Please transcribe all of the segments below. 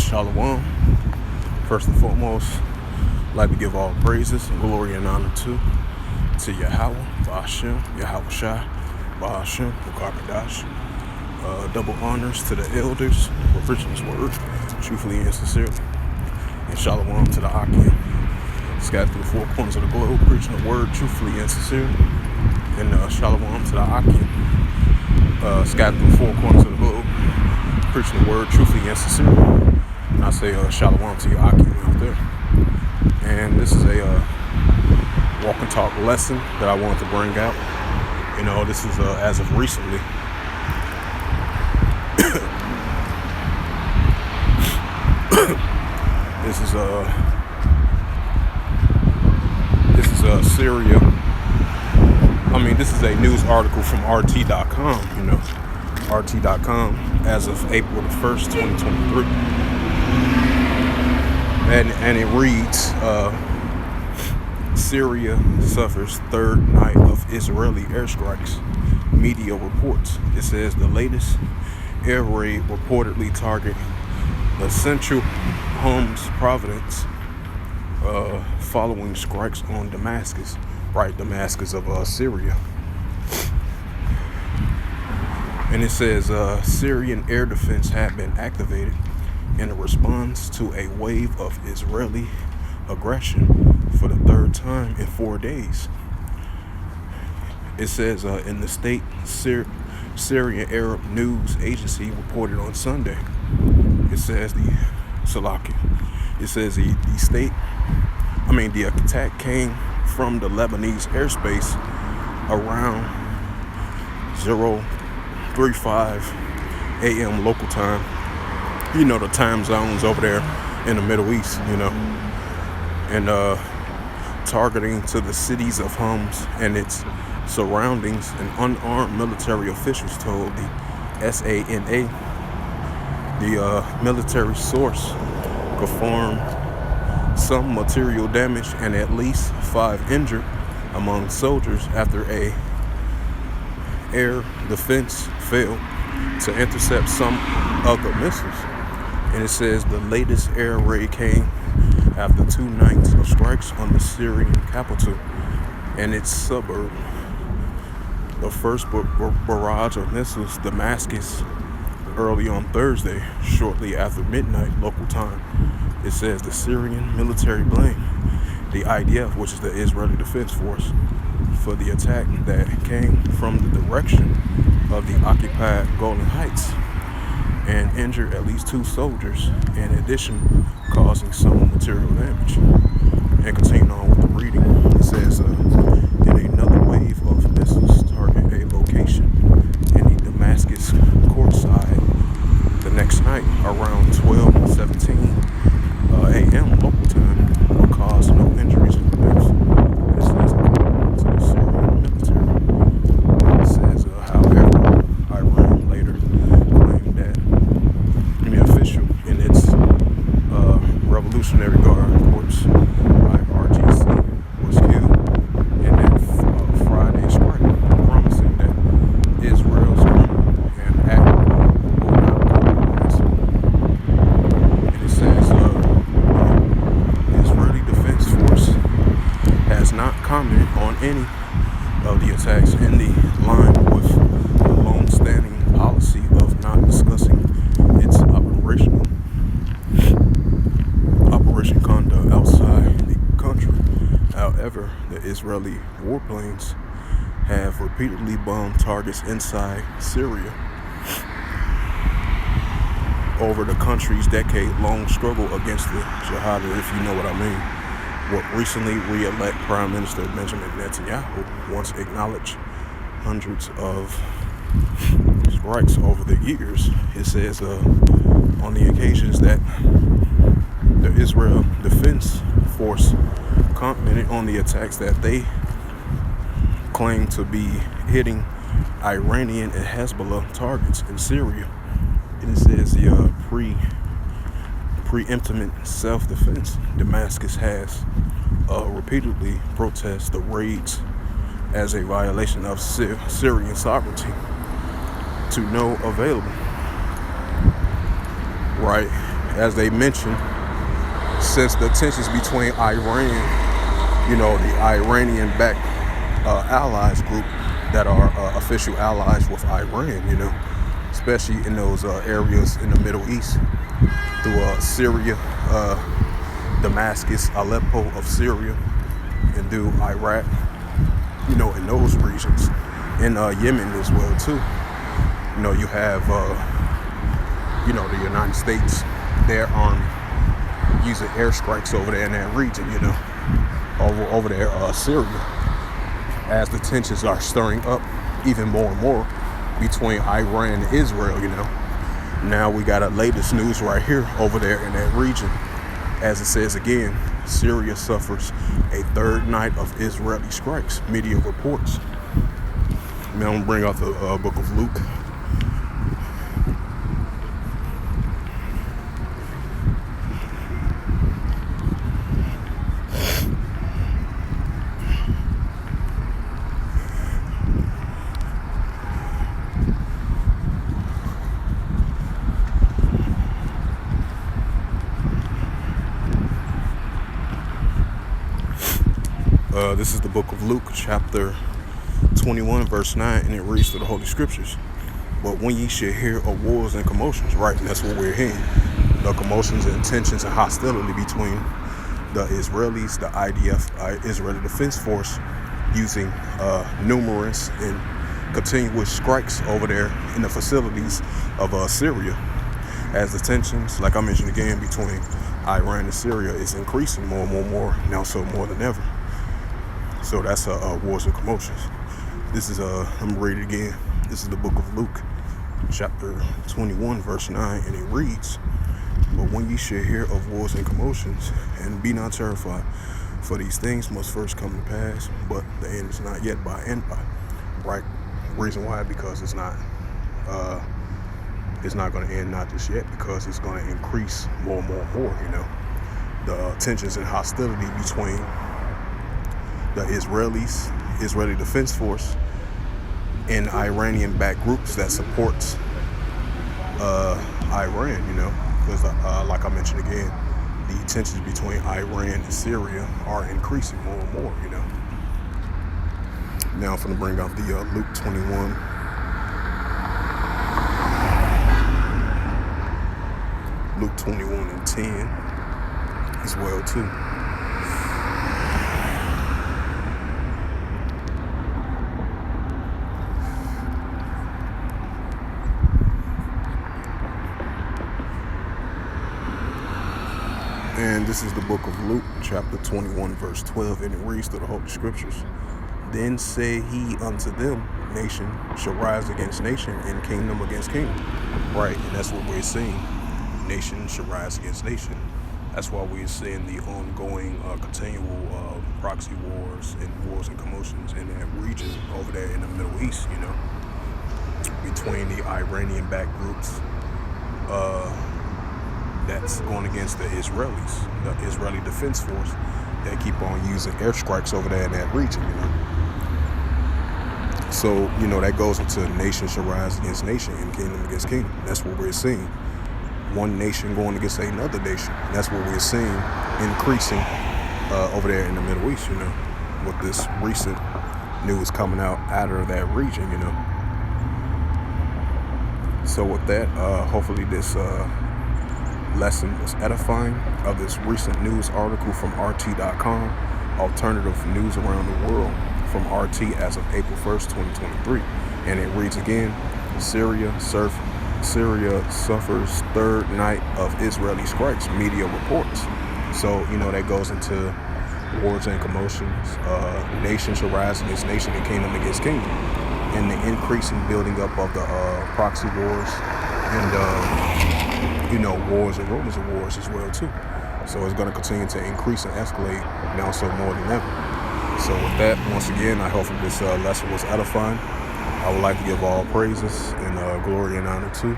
Shalom. First and foremost, I'd like to give all praises and glory and honor to Yahweh, Ba'ashem, Yahweh Shai, Ba'ashem, Wakarbadash. Double honors to the elders for preaching His word, truthfully and sincerely. And Shalom to the Akim, scattered through the four corners of the globe, preaching the word truthfully and sincerely. And Shalom to the Akim, scattered through the four corners of the globe, preaching the word truthfully and sincerely. And I say Shalom to your Akim out there. And this is a walk and talk lesson that I wanted to bring out. You know, this is as of recently. This is Syria. I mean, this is a news article from RT.com, you know, RT.com as of April the 1st, 2023. And it reads, Syria suffers third night of Israeli airstrikes. Media reports. It says the latest air raid reportedly targeting the central Homs province following strikes on Damascus, right? Damascus of Syria. And it says Syrian air defense had been activated in a response to a wave of Israeli aggression for the third time in 4 days. It says in the state Syrian Arab News Agency reported on Sunday. It says the attack came from the Lebanese airspace around 0:35 a.m. local time. You know, the time zones over there in the Middle East, you know. And targeting to the cities of Homs and its surroundings, and unarmed military officials told the SANA. The military source confirmed some material damage and at least 5 injured among soldiers after a air defense failed to intercept some of the missiles. And it says the latest air raid came after 2 nights of strikes on the Syrian capital and its suburb. The first barrage of missiles Damascus early on Thursday, shortly after midnight local time. It says the Syrian military blamed the IDF, which is the Israeli Defense Force, for the attack that came from the direction of the occupied Golan Heights and injured at least 2 soldiers, in addition causing some material damage. And continuing on with the reading, it says in another wave of missiles target a location in the Damascus courtside the next night around 12:17 a.m. local time, will cause no injuries or deaths. It says according to the Syrian military. It says, however, Iran later claimed that the official in its Revolutionary Guard Corps (RGC) was killed in that Friday strike, promising that Israel's and act will not compromise. And it says the Israeli Defense Force has not commented on any of the attacks, in the line with the long-standing policy of not discussing its operation conduct outside the country. However, the Israeli warplanes have repeatedly bombed targets inside Syria over the country's decade-long struggle against the jihad, if you know what I mean. What recently re-elect Prime Minister Benjamin Netanyahu once acknowledged hundreds of strikes over the years. It says on the occasions that the Israel Defense Force commented on the attacks that they claim to be hitting Iranian and Hezbollah targets in Syria. And it says the preemptive self-defense. Damascus has repeatedly protested the raids as a violation of Syrian sovereignty to no available. Right? as they mentioned, since the tensions between Iran, the Iranian-backed allies group that are official allies with Iran, especially in those areas in the Middle East, through Syria, Damascus, Aleppo of Syria, and through Iraq, in those regions, in Yemen as well too. You have, the United States, their army using airstrikes over there in that region, over there, Syria, as the tensions are stirring up even more and more between Iran and Israel, Now we got a latest news right here over there in that region. As it says again, Syria suffers a third night of Israeli strikes, media reports. Now I'm going to bring out the book of Luke. This is the book of Luke, chapter 21, verse 9, and it reads through the Holy Scriptures. But when ye should hear of wars and commotions, right, and that's what we're hearing, the commotions and tensions and hostility between the Israelis, the IDF, Israeli Defense Force, using numerous and continuous strikes over there in the facilities of Syria, as the tensions, like I mentioned again, between Iran and Syria is increasing more and more, now so more than ever. So that's wars and commotions. This is I'm gonna read it again. This is the book of Luke, chapter 21, verse 9, and it reads, but when ye shall hear of wars and commotions, and be not terrified, for these things must first come to pass, but the end is not yet by. Right? Reason why? Because it's not going to end, not just yet, because it's going to increase more and more. The tensions and hostility between the Israeli Defense Force, and Iranian-backed groups that supports Iran, because like I mentioned again, the tensions between Iran and Syria are increasing more and more, Now I'm going to bring out the Luke 21. Luke 21 and 10 as well too. And this is the book of Luke, chapter 21, verse 12, and it reads through the Holy Scriptures. Then said he unto them, nation shall rise against nation, and kingdom against kingdom. Right, and that's what we're seeing. Nation shall rise against nation. That's why we're seeing the ongoing, continual proxy wars and commotions in that region over there in the Middle East, between the Iranian-backed groups, that's going against the Israelis, the Israeli Defense Force, that keep on using airstrikes over there in that region, So, that goes into nation shall rise against nation and kingdom against kingdom. That's what we're seeing. One nation going against another nation. That's what we're seeing increasing over there in the Middle East, with this recent news coming out of that region, So with that, hopefully this lesson was edifying of this recent news article from RT.com, alternative news around the world from RT as of April 1st, 2023. And it reads again, Syria suffers third night of Israeli strikes, media reports. So, that goes into wars and commotions. Nation shall rise against nation and kingdom against kingdom. And the increasing building up of the proxy wars and wars and rumors of wars as well too. So it's going to continue to increase and escalate now so more than ever. So with that, once again, I hope this lesson was edifying. I would like to give all praises and glory and honor to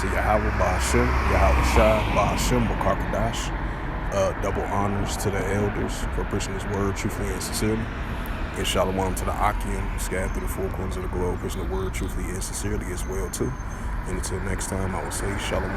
Yahweh Ba'ashem, Yahweh Shai, Ba'ashem, B'Kakadash. Double honors to the elders for preaching his word truthfully and sincerely. And shalom to the Akim, scattered through the four corners of the globe, preaching the word truthfully and sincerely as well too. And until next time, I will say shalom.